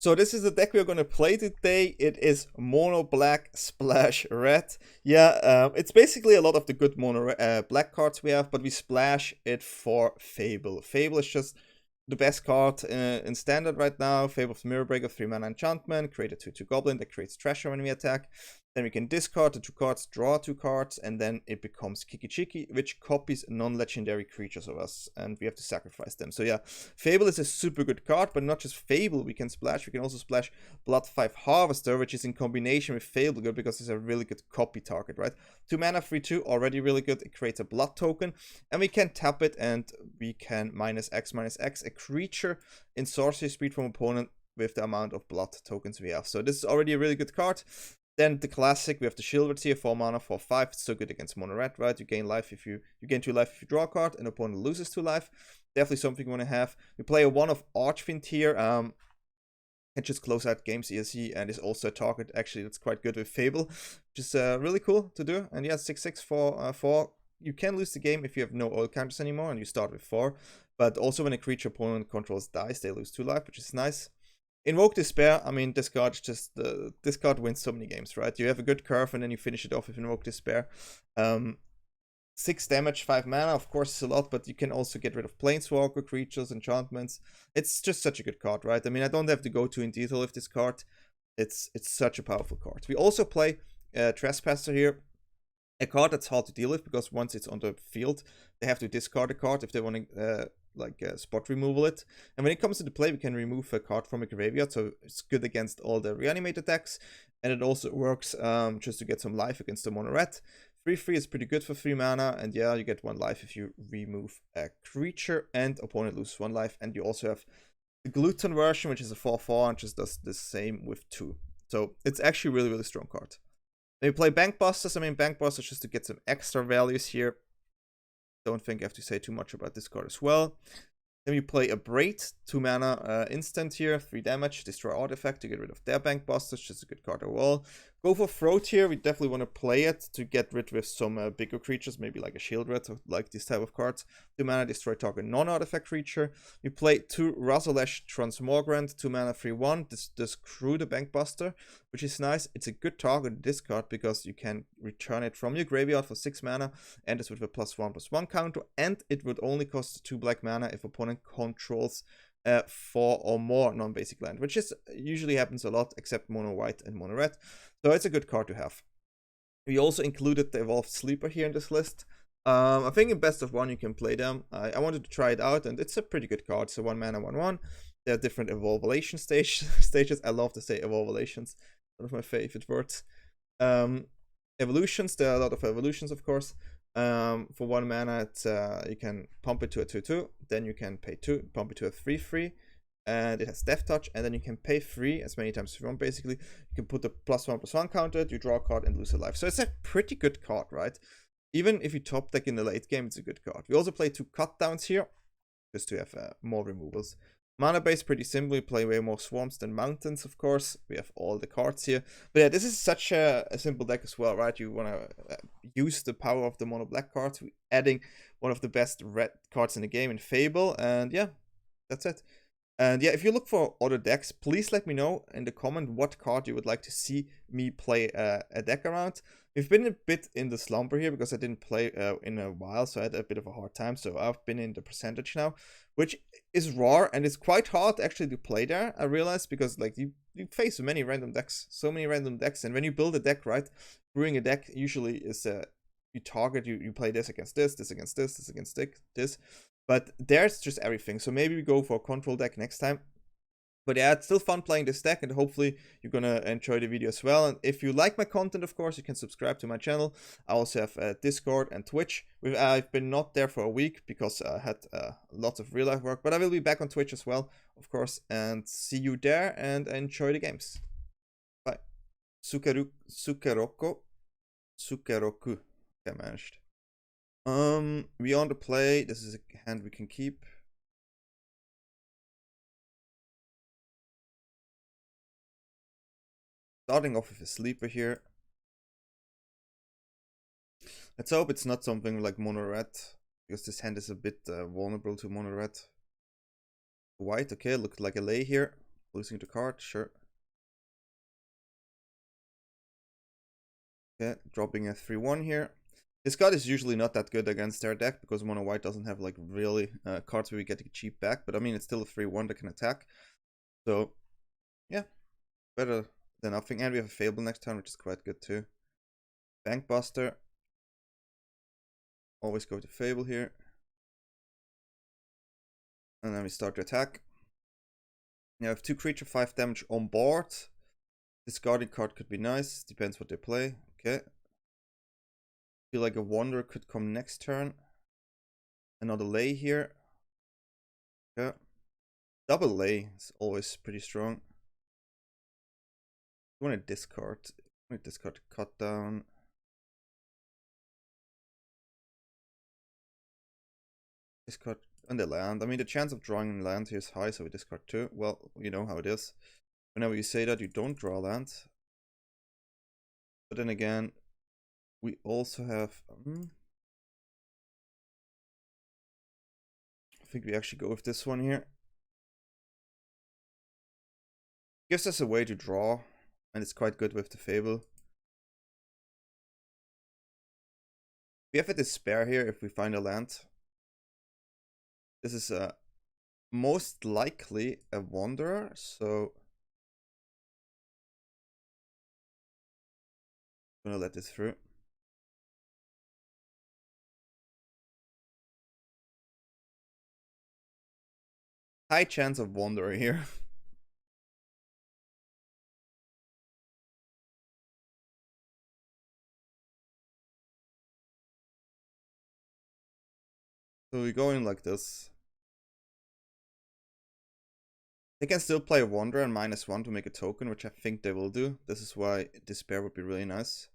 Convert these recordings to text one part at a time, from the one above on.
So this is the deck we're going to play today. It is mono black splash red. Yeah, it's basically a lot of the good mono black cards we have, but we splash it for Fable. Fable is just the best card in standard right now. Fable of the Mirror Breaker, 3-mana enchantment, create a 2/2 goblin that creates treasure when we attack. Then we can discard the 2 cards, draw 2 cards, and then it becomes Kiki Chiki, which copies non-legendary creatures of us, and we have to sacrifice them. So yeah, Fable is a super good card, but not just Fable we can splash. We can also splash Bloodtithe Harvester, which is in combination with Fable good because it's a really good copy target, right? 2 mana, 3/2, already really good. It creates a blood token, and we can tap it, and we can -X a creature in sorcery speed from opponent with the amount of blood tokens we have. So this is already a really good card. Then the classic, we have the Sheoldred here, 4 mana, 4/5. It's so good against mono red, right? You gain life if you gain 2 life if you draw a card, and opponent loses 2 life. Definitely something you want to have. We play a 1 of Archfiend here. Can just close out games ESE, and is also a target. Actually, that's quite good with Fable, which is really cool to do. And yeah, 6/6 for 4. You can lose the game if you have no oil counters anymore and you start with 4. But also when a creature opponent controls dies, they lose 2 life, which is nice. Invoke Despair, I mean, this card is just, this card wins so many games, right? You have a good curve and then you finish it off with Invoke Despair. 6 damage, 5 mana, of course it's a lot, but you can also get rid of Planeswalker, creatures, enchantments. It's just such a good card, right? I mean, I don't have to go too in detail with this card. It's such a powerful card. We also play Trespasser here. A card that's hard to deal with because once it's on the field, they have to discard a card if they want to spot removal it. And when it comes to the play, we can remove a card from a graveyard, so it's good against all the reanimated decks. And it also works just to get some life against the mono red. 3/3 is pretty good for 3 mana, and yeah, you get 1 life if you remove a creature and opponent loses 1 life. And you also have the Gluten version, which is a 4/4 and just does the same with 2. So it's actually a really, really strong card. Then we play Bankbusters. I mean, Bankbusters just to get some extra values here. Don't think I have to say too much about this card as well. Then we play Abrade, 2 mana instant here, 3 damage, destroy artifact to get rid of their Bankbusters, just a good card overall. Go for Throat here, we definitely want to play it to get rid of some bigger creatures, maybe like a Sheoldred or like this type of cards. 2 mana, destroy target non-artifact creature. We play 2 Razorlash Transmogrant, 2 mana, 3/1. This does crew the Bankbuster, which is nice. It's a good target, this card, because you can return it from your graveyard for 6 mana, and it's with a +1/+1 counter, and it would only cost 2 black mana if opponent controls 4 or more non-basic land, which is usually happens a lot except mono white and mono red. So it's a good card to have. We also included the Evolved Sleeper here in this list. I think in best of 1 you can play them. I wanted to try it out, and it's a pretty good card. So 1 mana, 1/1. There are different evolvation stages. I love to say evolvations. One of my favorite words. Evolutions. There are a lot of evolutions, of course. For 1 mana, it's, you can pump it to a 2/2, then you can pay 2, pump it to a 3/3, and it has Death Touch, and then you can pay 3 as many times as you want, basically. You can put the +1/+1 counter, you draw a card and lose a life. So it's a pretty good card, right? Even if you top deck in the late game, it's a good card. We also play 2 cut downs here, just to have more removals. Mana base, pretty simple. We play way more swamps than mountains, of course. We have all the cards here. But yeah, this is such a simple deck as well, right? You want to use the power of the mono black cards. We're adding one of the best red cards in the game in Fable. And yeah, that's it. And yeah, if you look for other decks, please let me know in the comment what card you would like to see me play a deck around. We've been a bit in the slumber here because I didn't play in a while, so I had a bit of a hard time. So I've been in the percentage now, which is raw, and it's quite hard actually to play there, I realized, because like you face so many random decks, and when you build a deck, right, brewing a deck usually is you target, you play this against this, this against this, this against this. But there's just everything. So maybe we go for a control deck next time. But yeah, it's still fun playing this deck, and hopefully you're gonna enjoy the video as well. And if you like my content, of course, you can subscribe to my channel. I also have Discord and Twitch. I've been not there for a week because I had lots of real life work, but I will be back on Twitch as well, of course. And see you there, and enjoy the games. Bye. Sukeroku. I managed. We on the play. This is a hand we can keep. Starting off with a sleeper here. Let's hope it's not something like mono red, because this hand is a bit vulnerable to mono red. White, okay, looked like a lay here. Losing the card, sure. Okay, dropping a 3-1 here. This card is usually not that good against their deck because mono white doesn't have like really cards where we get cheap back. But I mean, it's still a 3-1 that can attack. So yeah, better than nothing. And we have a Fable next turn, which is quite good too. Bankbuster. Always go to Fable here. And then we start to attack. Now, I have 2 creature, 5 damage on board. Discarding card could be nice. Depends what they play. Okay. Feel like a Wanderer could come next turn. Another Lay here. Yeah. Double Lay is always pretty strong. You want to discard. You want to discard Cut Down. Discard on the land. I mean, the chance of drawing land here is high, so we discard 2. Well, you know how it is. Whenever you say that, you don't draw land. But then again, we also have... I think we actually go with this one here. Gives us a way to draw, and it's quite good with the Fable. We have a Despair here if we find a land. This is most likely a Wanderer, so I'm gonna let this through. High chance of Wanderer here. So we go in like this. They can still play Wanderer and -1 to make a token, which I think they will do. This is why Despair would be really nice.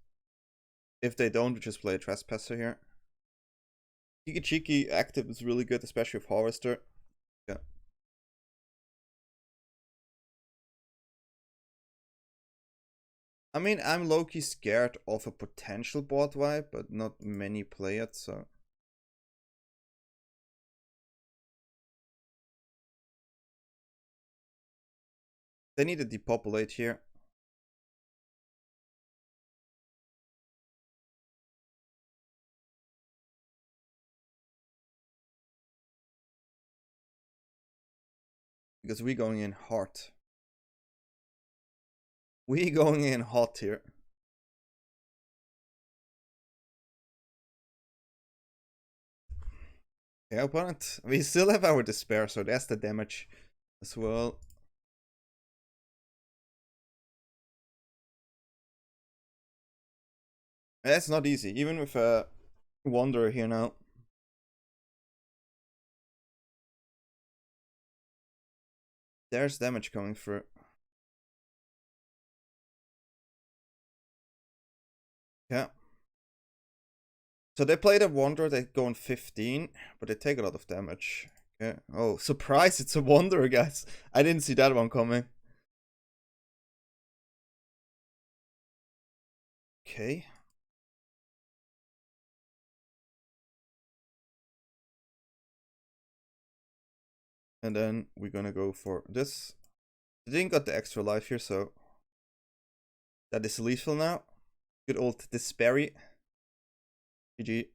If they don't, we just play a Trespasser here. Cheeky active is really good, especially with Harvester. Yeah. I mean, I'm low-key scared of a potential board wipe, but not many play it, so... They need to depopulate here. Because we're going in hard. We're going in hot here. Yeah, opponent. We still have our Despair, so that's the damage as well. That's not easy, even with a Wanderer here now. There's damage coming through. Yeah. So they played a Wanderer, they go on 15, but they take a lot of damage. Yeah. Oh, surprise, it's a Wanderer, guys. I didn't see that one coming. Okay. And then we're gonna go for this. They didn't got the extra life here, so that is lethal now. Good old Despair. GG.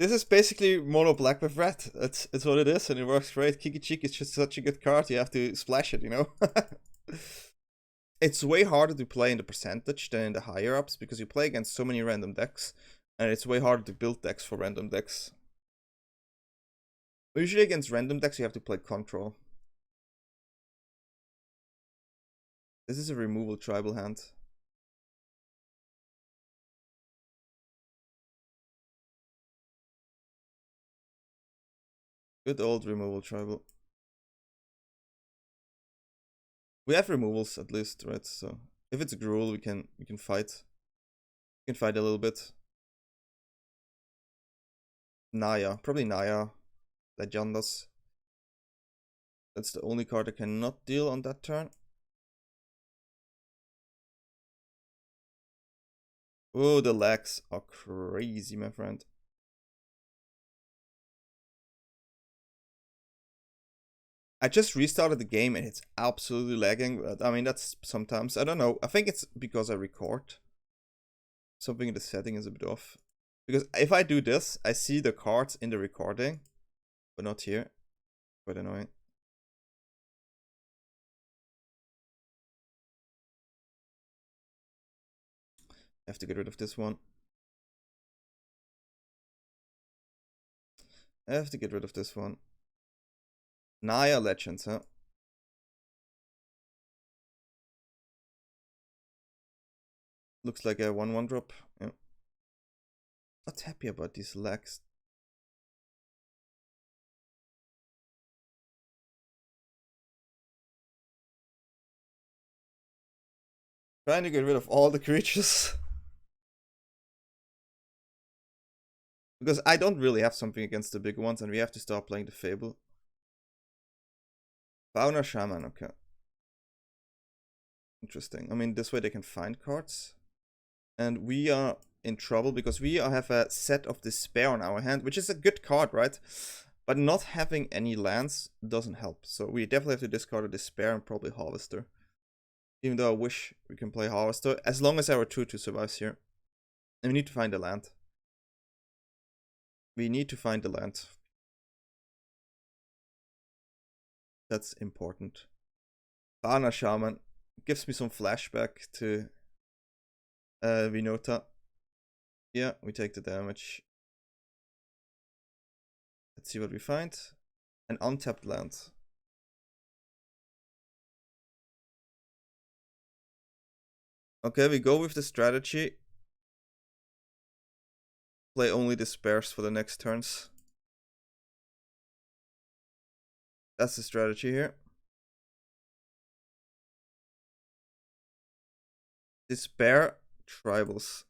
This is basically mono black with red. It's what it is, and it works great. Kiki Cheek is just such a good card. You have to splash it, you know. It's way harder to play in the percentage than in the higher ups because you play against so many random decks, and it's way harder to build decks for random decks. Usually against random decks, you have to play control. This is a removal tribal hand. Good old removal tribal. We have removals at least, right? So if it's Gruul, we can fight. We can fight a little bit. Naya, probably Naya. Legendas. That's the only card I cannot deal on that turn. Oh, the lags are crazy, my friend. I just restarted the game and it's absolutely lagging. But I mean, that's sometimes, I don't know. I think it's because I record. Something in the setting is a bit off. Because if I do this, I see the cards in the recording, but not here. Quite annoying. I have to get rid of this one. I have to get rid of this one. Naya Legends, huh? Looks like a 1/1 drop. Yeah. Not happy about these lags. Trying to get rid of all the creatures. Because I don't really have something against the big ones, and we have to start playing the Fable. Fauna Shaman, okay. Interesting. I mean, this way they can find cards. And we are in trouble because we have a Set of Despair on our hand, which is a good card, right? But not having any lands doesn't help. So we definitely have to discard a Despair and probably Harvester. Even though I wish we can play Harvester, as long as our 2/2 survives here. And we need to find a land. We need to find the land. That's important. Fauna Shaman gives me some flashback to Vinota. Yeah, we take the damage. Let's see what we find. An untapped land. Okay, we go with the strategy. Play only Despairs for the next turns. That's the strategy here. Despair Tribals.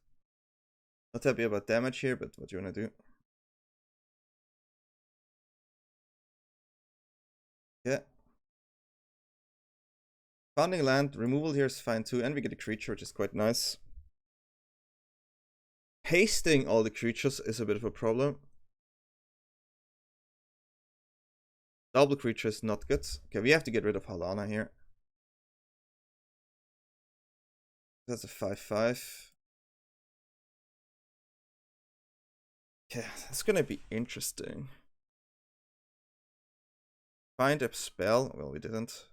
Not happy about damage here, but what do you wanna do? Yeah. Founding land, removal here is fine too, and we get a creature, which is quite nice. Hasting all the creatures is a bit of a problem. Double creature is not good. Okay, we have to get rid of Halana here. That's a 5/5. Okay, that's gonna be interesting. Find a spell. Well, we didn't.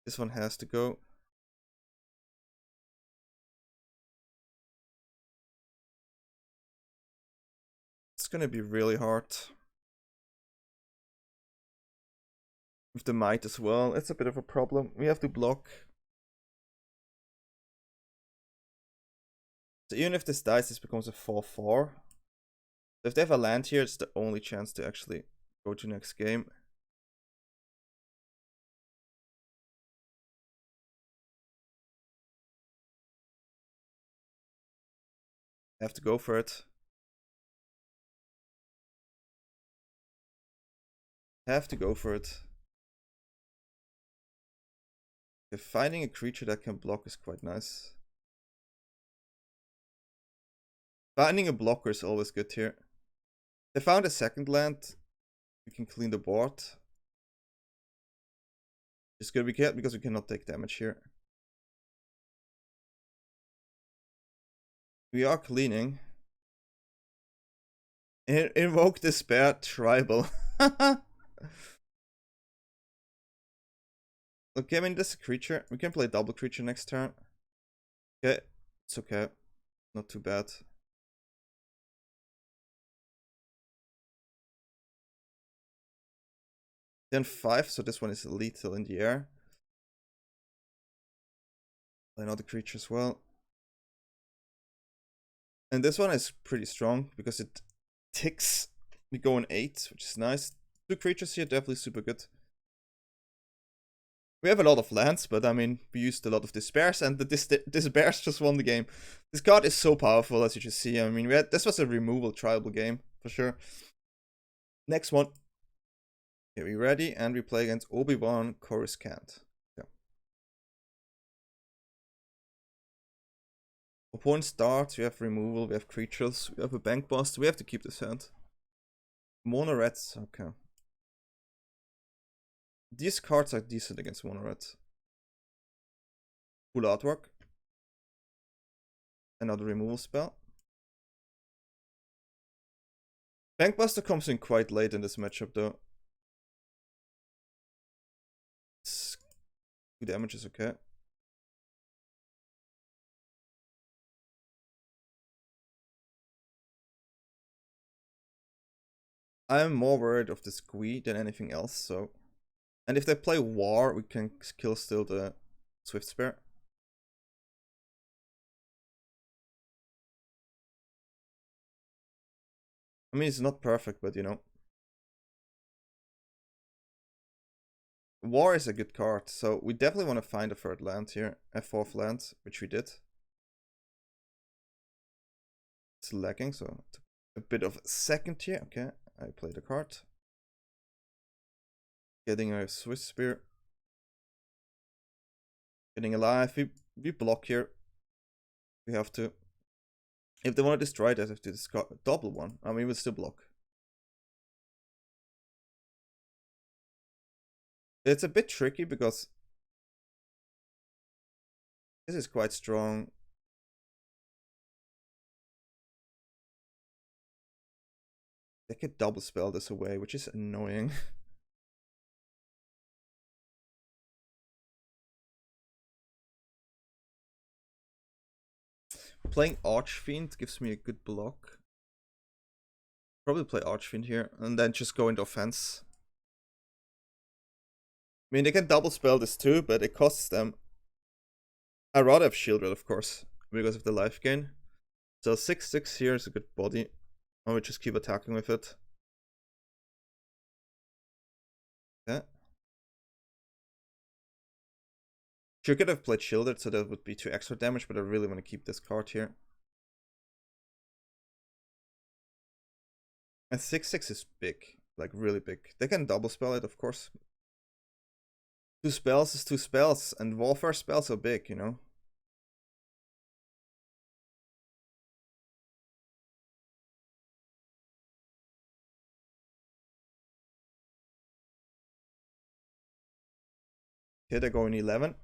This one has to go. It's gonna be really hard. With the might as well, it's a bit of a problem. We have to block. So even if this dies, this becomes a 4/4. So if they have a land here, it's the only chance to actually go to next game. I have to go for it. Have to go for it. Okay, finding a creature that can block is quite nice. Finding a blocker is always good here. They found a second land. We can clean the board. It's good because we cannot take damage here. We are cleaning. Invoke Despair Tribal. Okay, I mean, this is a creature. We can play double creature next turn. Okay, it's okay. Not too bad. Then 5, so this one is lethal in the air. Play another creature as well. And this one is pretty strong because it ticks. We go on 8, which is nice. 2 creatures here, definitely super good. We have a lot of lands, but I mean, we used a lot of Despairs, and the Despairs just won the game. This card is so powerful, as you can see. I mean, this was a removal tribal game, for sure. Next one. Okay, we ready, and we play against Obi-Wan Coruscant. Yeah. Opponent starts, we have removal, we have creatures, we have a Bankbuster, we have to keep this hand. Mono reds, okay. These cards are decent against mono reds. Cool artwork. Another removal spell. Bankbuster comes in quite late in this matchup though. 2 damage is okay. I'm more worried of the squee than anything else, so... And if they play War, we can kill still the Swift Spear. I mean, it's not perfect, but you know. War is a good card, so we definitely want to find a third land here. A fourth land, which we did. It's lagging, so a bit of a second here. Okay, I play the card. Getting a Swift Spear. Getting alive. We block here. We have to. If they want to destroy that, I have to discard a double one. I mean, we'll still block. It's a bit tricky because this is quite strong. They could double spell this away, which is annoying. Playing Archfiend gives me a good block. Probably play Archfiend here and then just go into offense. I mean, they can double spell this too, but it costs them. I'd rather have Sheoldred, of course, because of the life gain. So 6/6 here is a good body. I would just keep attacking with it. Yeah. Sure could have played Sheoldred, so that would be 2 extra damage, but I really want to keep this card here. And 6/6 is big, like really big. They can double spell it, of course. 2 spells is 2 spells, and warfare spells are big, you know. Okay, they go in 11.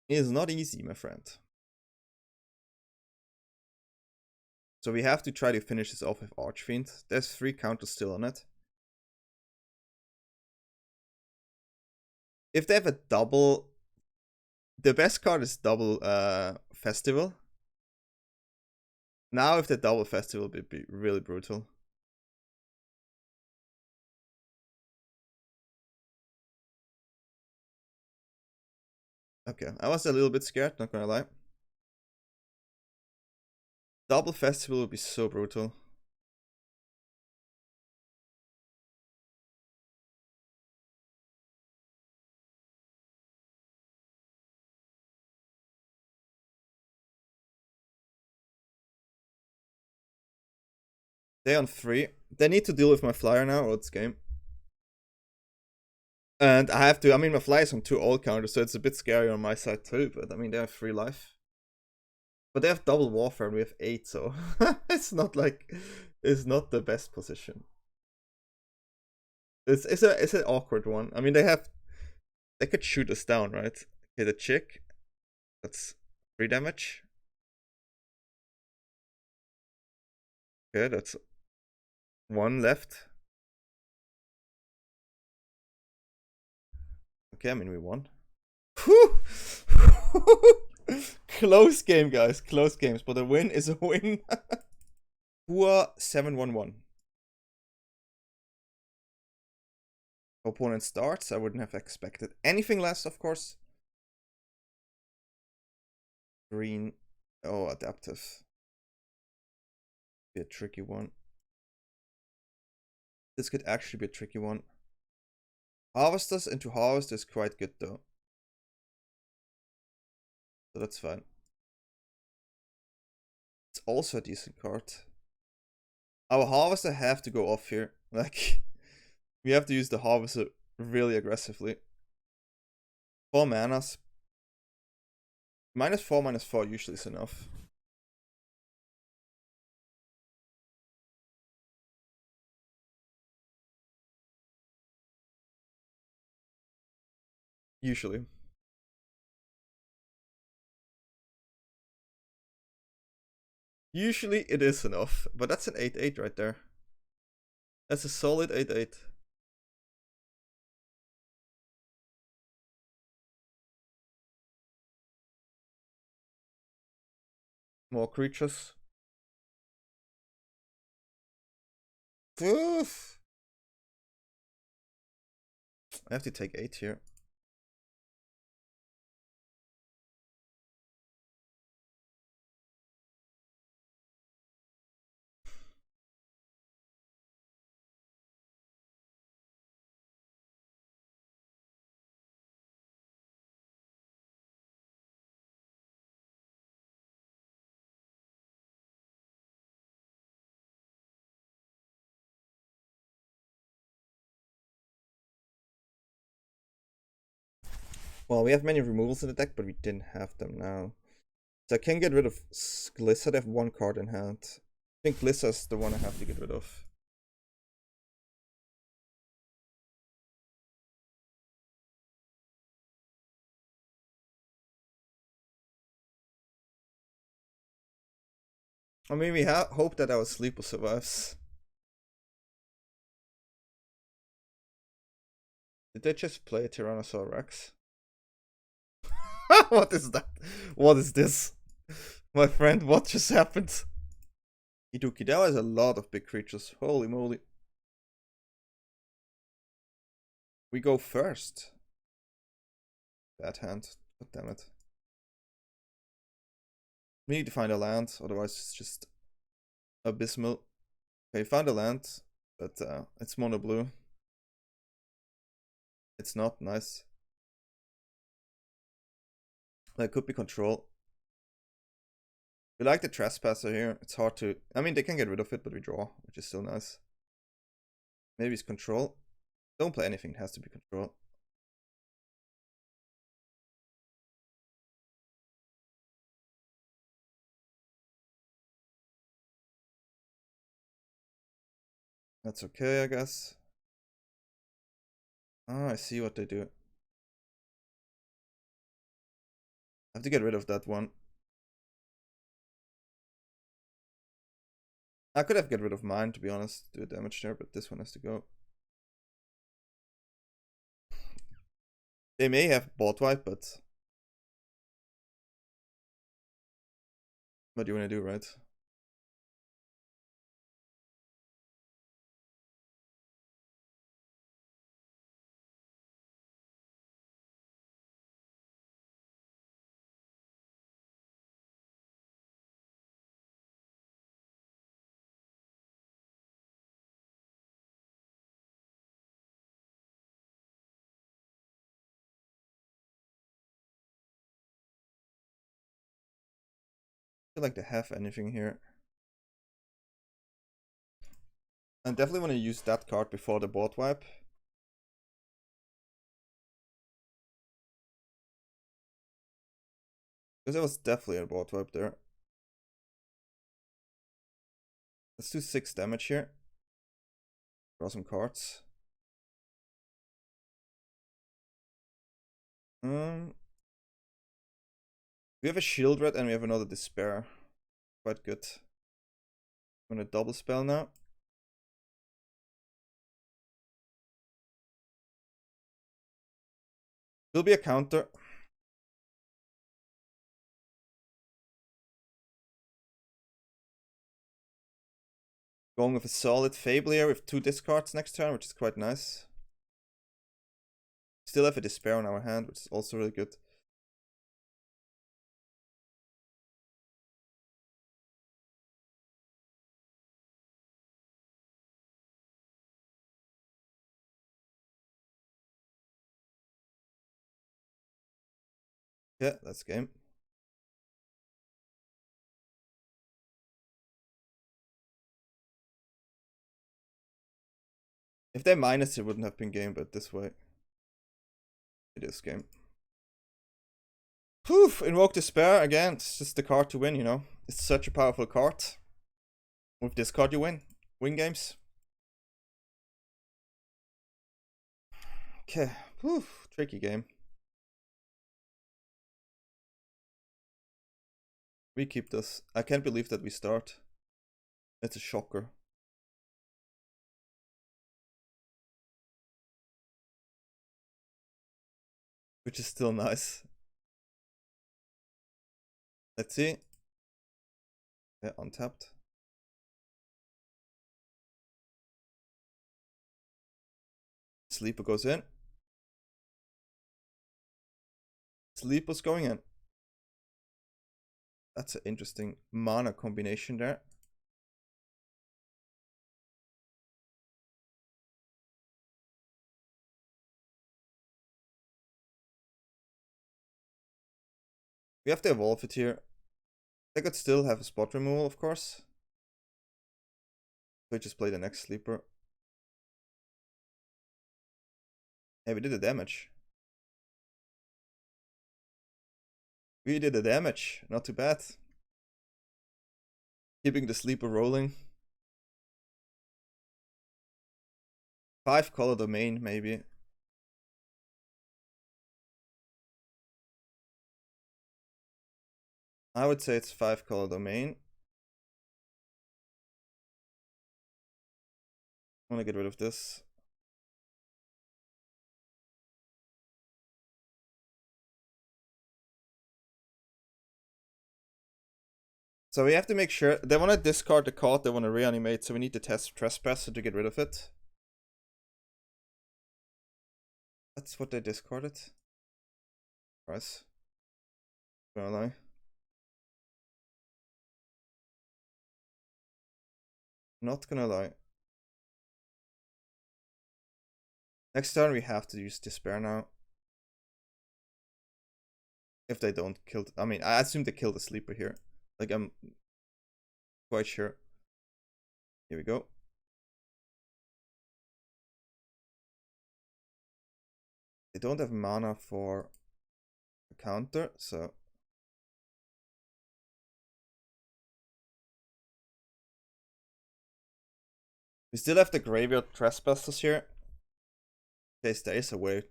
It is not easy, my friend. So we have to try to finish this off with Archfiend. There's 3 counters still on it. If they have a double... The best card is double Festival. Now if the double Festival would be really brutal. Okay, I was a little bit scared, not gonna lie. Double Festival would be so brutal. They're on 3. They need to deal with my flyer now, or it's game. And I have to, I mean, my flyer's on 2 old counters, so it's a bit scary on my side too, but I mean, they have 3 life. But they have double warfare and we have 8, so it's not like, it's not the best position. It's an awkward one. I mean, they could shoot us down, right? Okay, the chick, that's 3 damage. Okay, that's 1 left. Okay, I mean, we won. Close game, guys. Close games, but a win is a win. Poor 7-1-1. Opponent starts. I wouldn't have expected anything less, of course. Green. Oh, adaptive. Be a tricky one. This could actually be a tricky one. Harvesters into Harvest is quite good though. So that's fine. It's also a decent card. Our Harvester have to go off here. Like, we have to use the Harvester really aggressively. 4 manas. -4/-4 usually is enough. Usually. Usually it is enough, but that's an 8/8 right there. That's a solid 8/8. More creatures. Oof. I have to take 8 here. Well, we have many removals in the deck, but we didn't have them now. So I can get rid of Glissa. I have 1 card in hand. I think Glissa's the one I have to get rid of. I mean, we hope that our Sleeper survives. Did they just play a Tyrannosaur Rex? What is that? What is this? My friend, what just happened? Iduki, that was a lot of big creatures. Holy moly. We go first. Bad hand. God damn it. We need to find a land, otherwise it's just abysmal. Okay, found a land, but it's mono blue. It's not nice. That could be control. We like the Trespasser here. It's hard to... I mean, they can get rid of it, but we draw, which is still nice. Maybe it's control. Don't play anything, it has to be control. That's okay, I guess. Oh, I see what they do. I have to get rid of that one. I could have get rid of mine, to be honest, do damage there, but this one has to go. They may have board wipe, but what do you want to do, right? I feel like they have anything here. I definitely want to use that card before the board wipe. Because there was definitely a board wipe there. Let's do 6 damage here. Draw some cards. We have a Sheoldred and we have another Despair. Quite good. I'm gonna double spell now. There'll be a counter. Going with a solid Fable here with 2 discards next turn, which is quite nice. Still have a Despair on our hand, which is also really good. Yeah, that's game. If they minus, it wouldn't have been game, but this way, it is game. Whew, Invoke Despair, again, it's just the card to win, you know. It's such a powerful card. With this card you win. Win games. Okay, whew, tricky game. We keep this. I can't believe that we start. It's a shocker. Which is still nice. Let's see. Yeah, untapped. Sleeper goes in. Sleeper's going in. That's an interesting mana combination there. We have to evolve it here. They could still have a spot removal, of course. So we just play the next sleeper. Hey, we did the damage. We did the damage. Not too bad. Keeping the sleeper rolling. 5-color domain, maybe. I would say it's 5-color domain. I want to get rid of this. So we have to make sure they want to discard the card they want to reanimate, so we need to test Trespasser to get rid of it. That's what they discarded. Price. Gonna lie. Not gonna lie. Next turn we have to use Despair now. If they don't kill, I mean, I assume they kill the sleeper here. Like, I'm quite sure. Here we go. They don't have mana for a counter, so. We still have the Graveyard Trespassers here. In case there is a way.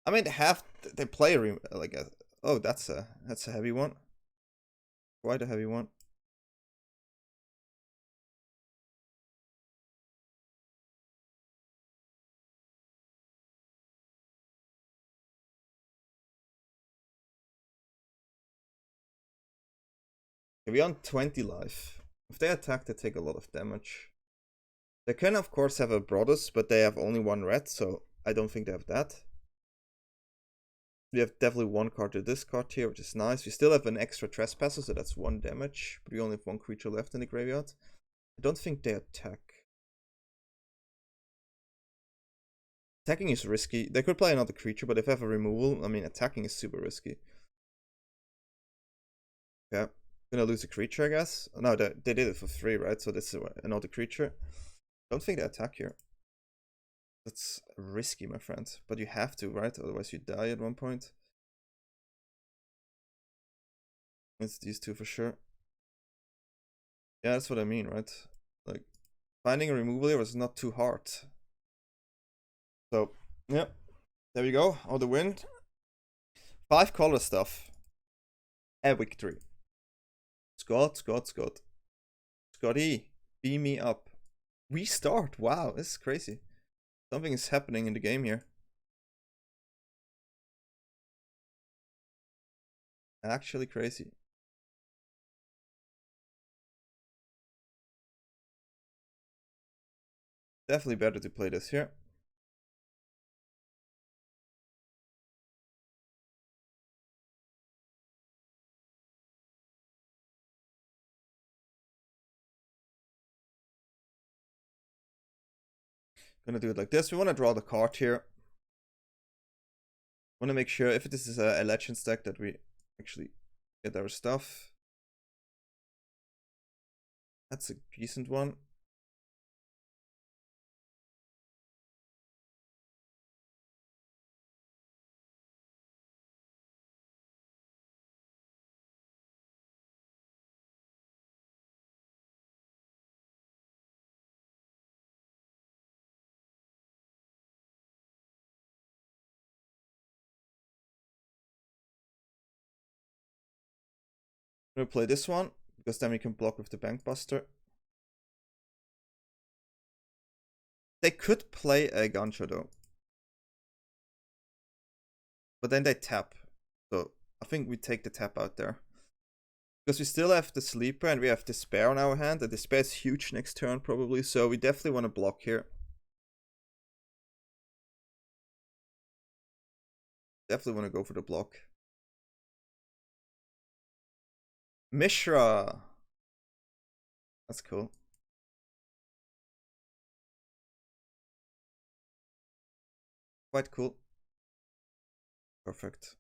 I mean, they play like a, oh, that's a heavy one. Quite a heavy one. Okay, we're on 20 life. If they attack, they take a lot of damage. They can, of course, have a Brothers, but they have only one red, so I don't think they have that. We have definitely one card to discard here, which is nice. We still have an extra Trespasser, so that's 1 damage. But we only have 1 creature left in the graveyard. I don't think they attack. Attacking is risky. They could play another creature, but if they have a removal, I mean, attacking is super risky. Yeah. Gonna lose a creature, I guess. No, they did it for 3, right? So this is another creature. Don't think they attack here. That's risky, my friend. But you have to, right? Otherwise you die at one point. It's these two for sure. Yeah, that's what I mean, right? Like, finding a removal here was not too hard. So, yeah. There we go. Oh, the win. 5-color stuff. A victory. Scott. Scotty, beam me up. We start. Wow, this is crazy. Something is happening in the game here. Actually crazy. Definitely better to play this here. Gonna do it like this. We want to draw the card here. Want to make sure if this is a legend stack that we actually get our stuff. That's a decent one. I'm gonna play this one, because then we can block with the Bankbuster. They could play a Gancho though. But then they tap. So I think we take the tap out there. Because we still have the Sleeper and we have Despair on our hand. The Despair is huge next turn probably, so we definitely want to block here. Definitely want to go for the block. Mishra. That's cool. Quite cool. Perfect.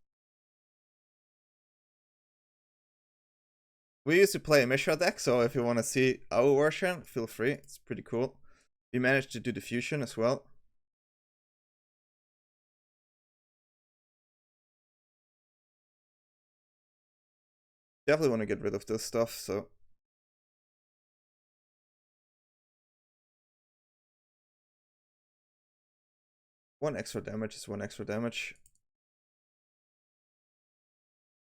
We used to play a Mishra deck, so if you want to see our version, feel free. It's pretty cool. We managed to do the fusion as well. Definitely want to get rid of this stuff, so. One extra damage is one extra damage.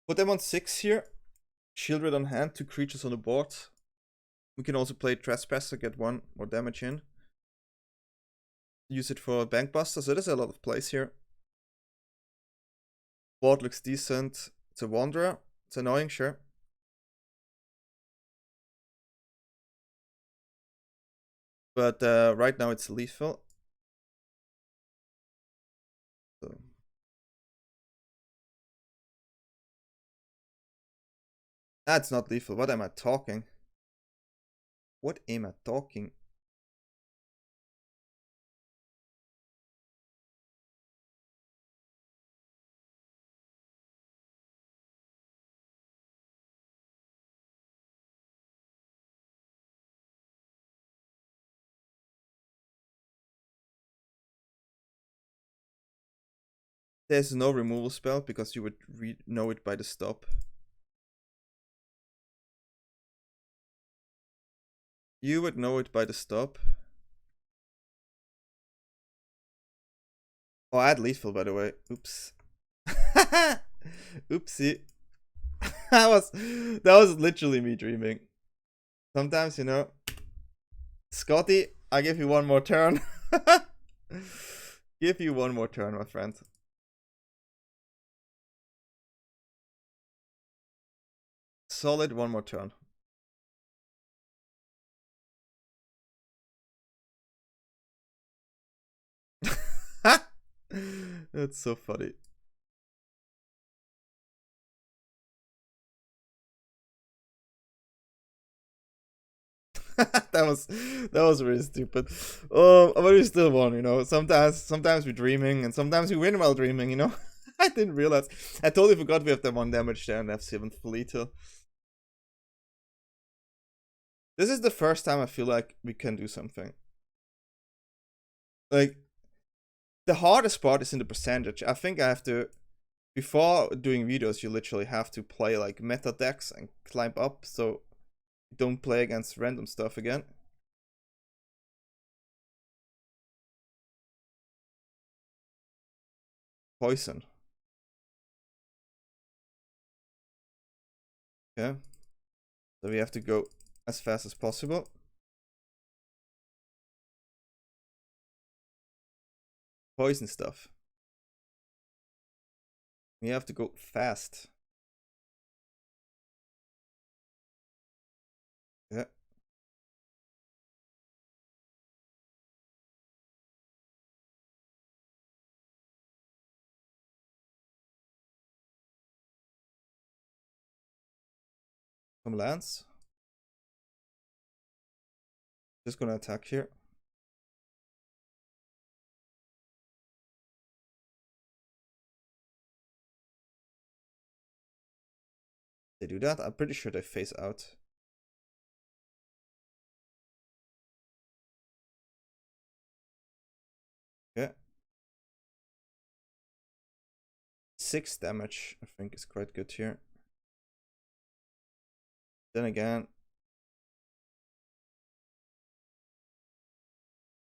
Put them on 6 here. Sheoldred on hand, 2 creatures on the board. We can also play Trespasser, get 1 more damage in. Use it for Bankbuster, so there's a lot of plays here. Board looks decent. It's a Wanderer. It's annoying, sure. But right now it's lethal. So. That's not lethal. What am I talking? What am I talking? There's no removal spell because you would know it by the stop. You would know it by the stop. Oh, I had lethal, by the way. Oops. Oopsie. that was literally me dreaming. Sometimes, you know. Scotty, I give you one more turn. Give you one more turn, my friend. Solid one more turn. That's so funny. that was really stupid. But we still won, you know. Sometimes we're dreaming and sometimes we win while dreaming, you know. I didn't realize. I totally forgot we have the 1 damage there and F7 for lethal. This is the first time I feel like we can do something. Like, the hardest part is in the percentage. I think I have to, before doing videos, you literally have to play like meta decks and climb up, so you don't play against random stuff again. Poison. Yeah. So we have to go as fast as possible. Poison stuff. We have to go fast. Yeah. Some lands. Just gonna attack here. They do that? I'm pretty sure they phase out. Yeah. 6 damage, I think, is quite good here. Then again,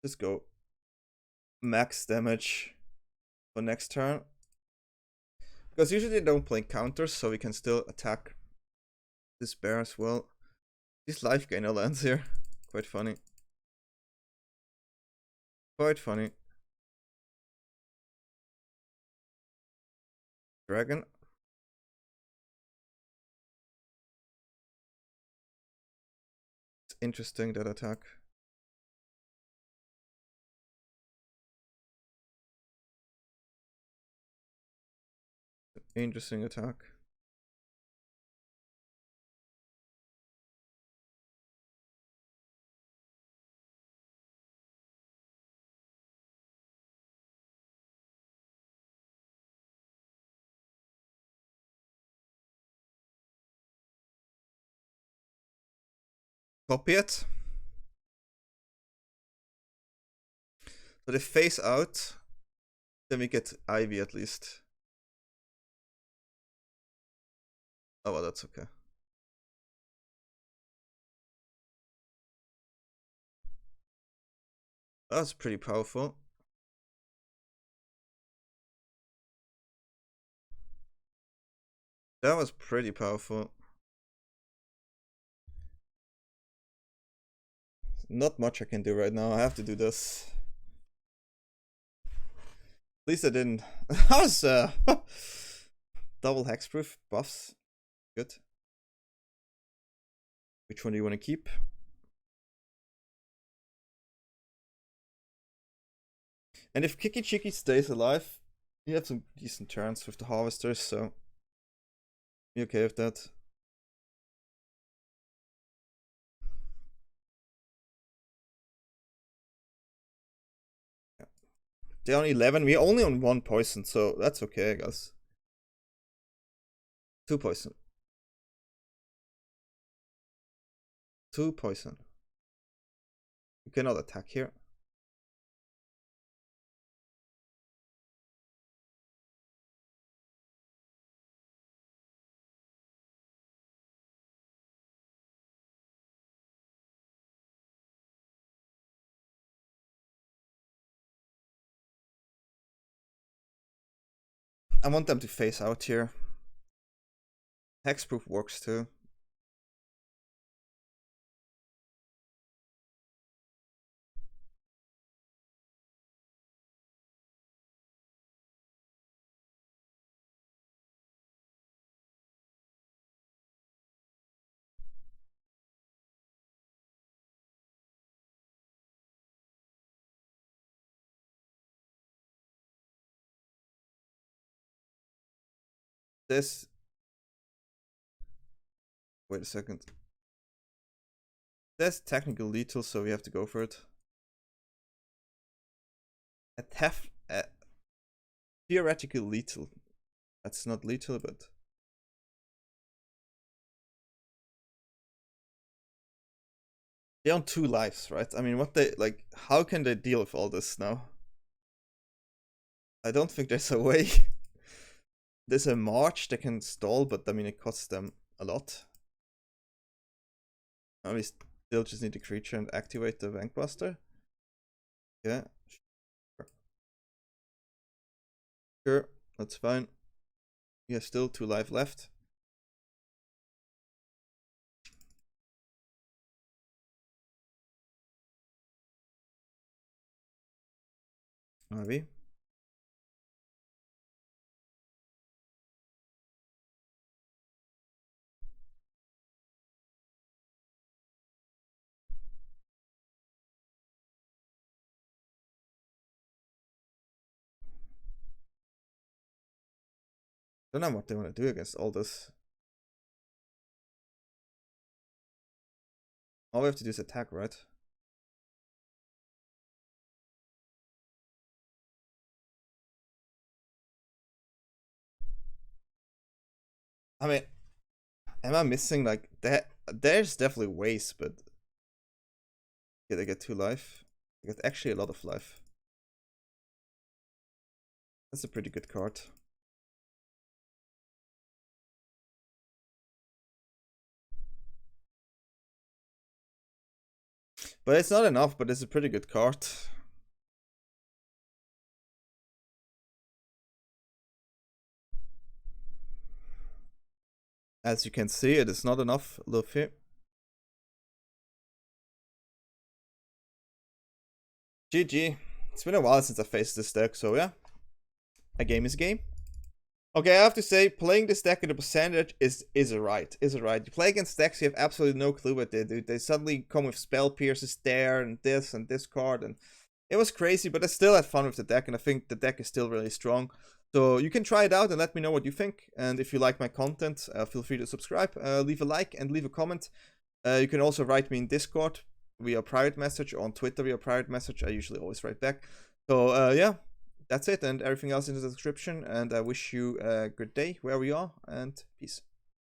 just go max damage for next turn. Because usually they don't play counters, so we can still attack Despair as well. These life gainer lands here. Quite funny. Quite funny. Dragon. It's interesting, that attack. Interesting attack. Copy it. So they face out. Then we get Ivy at least. Oh, well, that's okay. That's pretty powerful. That was pretty powerful. Not much I can do right now. I have to do this. At least I didn't. How's double hexproof buffs? Good. Which one do you want to keep? And if Kiki Chiki stays alive, you have some decent turns with the harvesters, so be okay with that. Yeah. They're on 11. We're only on 1 poison, so that's okay, I guess. 2 poison. 2 poison. You cannot attack here. I want them to face out here. Hexproof works too. This. Wait a second. That's technical lethal, so we have to go for it. Theoretical lethal. That's not lethal, but they're on 2 lives, right? I mean, what they like? How can they deal with all this now? I don't think there's a way. There's a march they can stall, but I mean, it costs them a lot. We still just need the creature and activate the Bankbuster. Yeah. Sure, that's fine. We have still 2 life left. Maybe. Don't know what they want to do against all this. All we have to do is attack, right? I mean, am I missing like that? There's definitely ways, but yeah, they get 2 life. They get actually a lot of life. That's a pretty good card. But it's not enough, but it's a pretty good card. As you can see, it is not enough Luffy. GG. It's been a while since I faced this deck, so yeah. A game is a game. Okay, I have to say, playing this deck at a percentage is a right. You play against decks you have absolutely no clue what they do. They suddenly come with Spell Pierces there, and this card, and it was crazy, but I still had fun with the deck, and I think the deck is still really strong. So you can try it out and let me know what you think. And if you like my content, feel free to subscribe, leave a like, and leave a comment. You can also write me in Discord via private message, or on Twitter via private message. I usually always write back. So yeah. That's it, and everything else in the description, and I wish you a good day wherever you are, and peace.